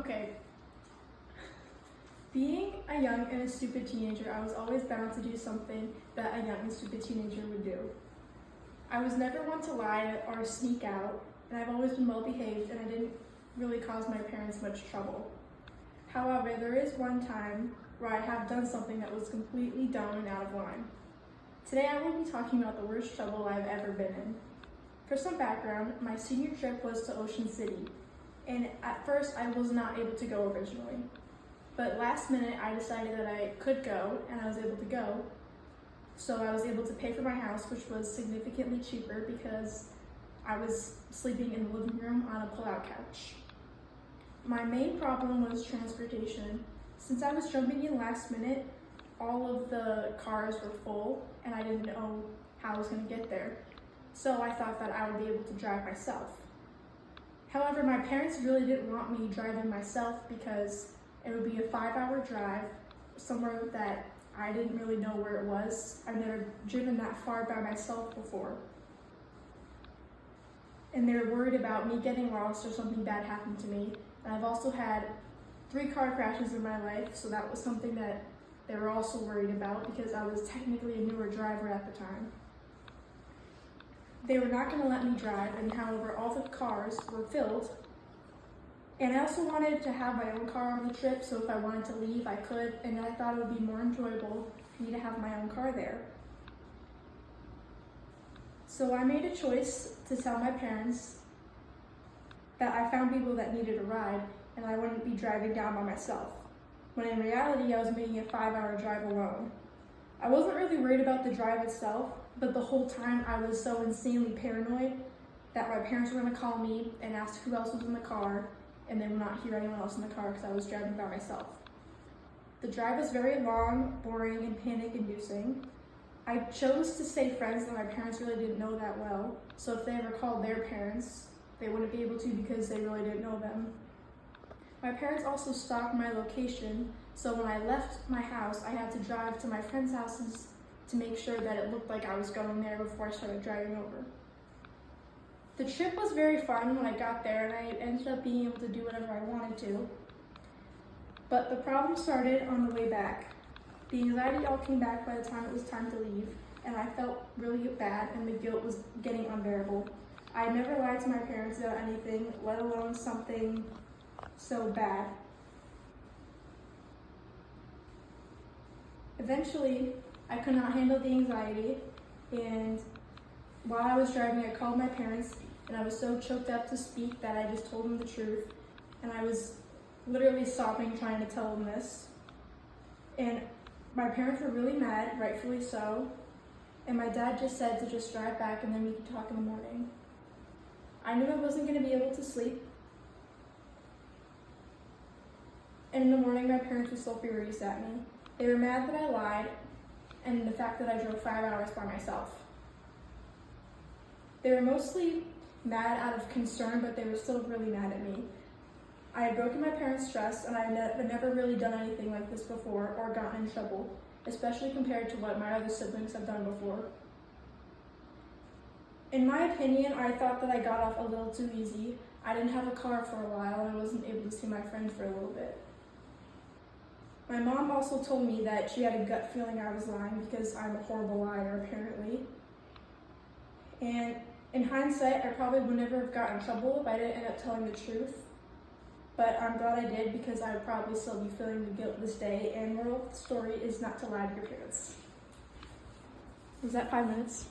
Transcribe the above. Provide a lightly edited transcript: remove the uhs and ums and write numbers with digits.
Okay. Being a young and a stupid teenager, I was always bound to do something that a young and stupid teenager would do. I was never one to lie or sneak out, and I've always been well behaved, and I didn't really cause my parents much trouble. However, there is one time where I have done something that was completely dumb and out of line. Today I will be talking about the worst trouble I've ever been in. For some background, my senior trip was to Ocean City, and at first I was not able to go originally. But last minute I decided that I could go, and I was able to go. So I was able to pay for my house, which was significantly cheaper because I was sleeping in the living room on a pull-out couch. My main problem was transportation. Since I was jumping in last minute, all of the cars were full and I didn't know how I was going to get there. So I thought that I would be able to drive myself. However, my parents really didn't want me driving myself because it would be a 5-hour drive somewhere that I didn't really know where it was. I've never driven that far by myself before. And they were worried about me getting lost or something bad happened to me. And I've also had 3 car crashes in my life, so that was something that they were also worried about because I was technically a newer driver at the time. They were not going to let me drive, and however, all the cars were filled. And I also wanted to have my own car on the trip, so if I wanted to leave, I could, and I thought it would be more enjoyable for me to have my own car there. So I made a choice to tell my parents that I found people that needed a ride, and I wouldn't be driving down by myself, when in reality, I was making a 5-hour drive alone. I wasn't really worried about the drive itself, but the whole time I was so insanely paranoid that my parents were going to call me and ask who else was in the car, and they would not hear anyone else in the car because I was driving by myself. The drive was very long, boring, and panic-inducing. I chose to stay friends that my parents really didn't know that well, so if they ever called their parents, they wouldn't be able to because they really didn't know them. My parents also stalked my location, so when I left my house, I had to drive to my friends' houses to make sure that it looked like I was going there before I started driving over. The trip was very fun when I got there, and I ended up being able to do whatever I wanted to. But the problem started on the way back. The anxiety all came back by the time it was time to leave, and I felt really bad, and the guilt was getting unbearable. I never lied to my parents about anything, let alone something so bad. Eventually, I could not handle the anxiety, and while I was driving, I called my parents, and I was so choked up to speak that I just told them the truth, and I was literally sobbing trying to tell them this. And my parents were really mad, rightfully so, and my dad just said to just drive back and then we could talk in the morning. I knew I wasn't going to be able to sleep, and in the morning my parents were so furious at me. They were mad that I lied and the fact that I drove 5 hours by myself. They were mostly mad out of concern, but they were still really mad at me. I had broken my parents' trust, and I had never really done anything like this before or gotten in trouble, especially compared to what my other siblings have done before. In my opinion, I thought that I got off a little too easy. I didn't have a car for a while, and I wasn't able to see my friends for a little bit. My mom also told me that she had a gut feeling I was lying because I'm a horrible liar, apparently. And in hindsight, I probably would never have gotten in trouble if I didn't end up telling the truth. But I'm glad I did because I would probably still be feeling the guilt this day. And moral of the story is not to lie to your parents. Was that 5 minutes?